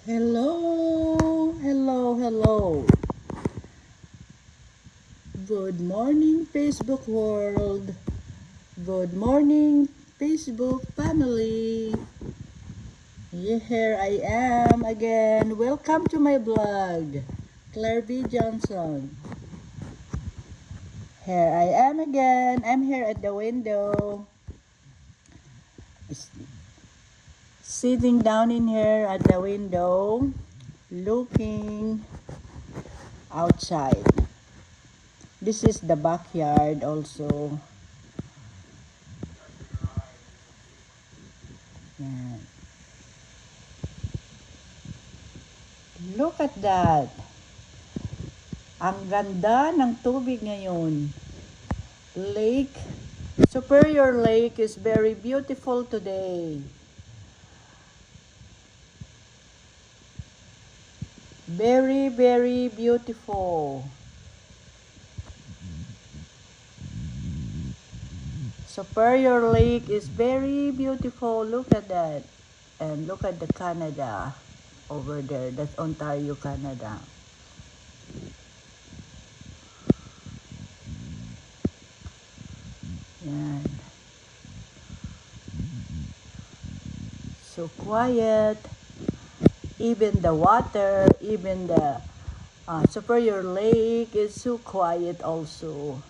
Hello, hello, hello. Good morning, Facebook world. Good morning, Facebook family. Here I am again. Welcome to my blog, Claire B. Johnson. Here I am again. I'm here at the window. Sitting down in here at the window, looking outside. This is the backyard also. Yan. Look at that. Ang ganda ng tubig ngayon. Superior Lake is very beautiful today. Very, very beautiful. Superior Lake is very beautiful. Look at that. And look at the Canada over there. That's Ontario, Canada. Yan. So quiet. Even the water, even the Superior Lake is so quiet also.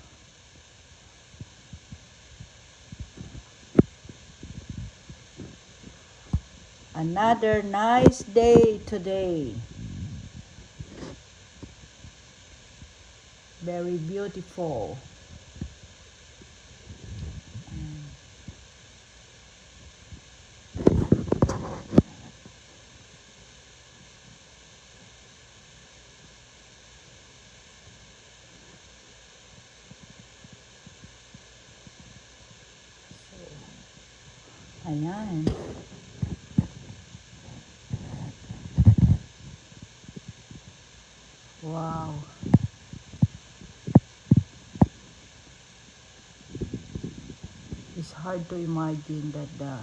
Another nice day today. Very beautiful. Ayan. Wow. It's hard to imagine that the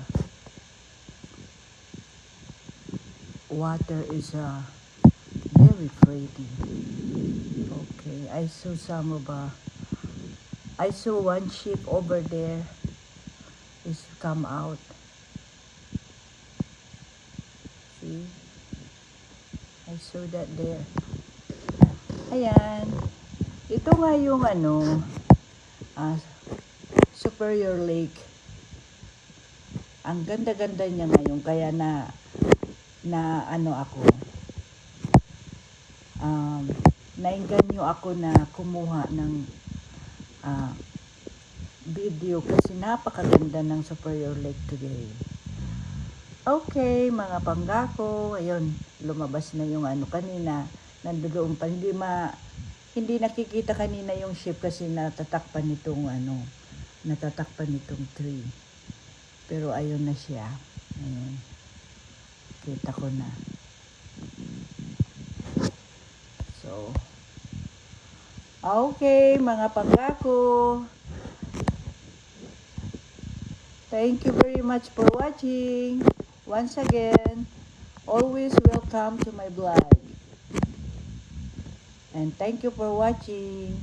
water is very pretty. Okay, I saw one ship over there is come out. See? I saw that there. Ayan. Ito nga yung Superior Lake. Ang ganda-ganda niya ngayon kaya na nainganyo ako na kumuha ng video kasi napakaganda ng Superior Lake today. Okay, mga panggako, ayun, lumabas na yung kanina, nandoon pa, hindi nakikita kanina yung ship kasi natatakpan nitong tree. Pero ayun na siya. Ayun. Kita ko na. So, okay, mga panggako. Thank you very much for watching. Once again, always welcome to my blog. And thank you for watching.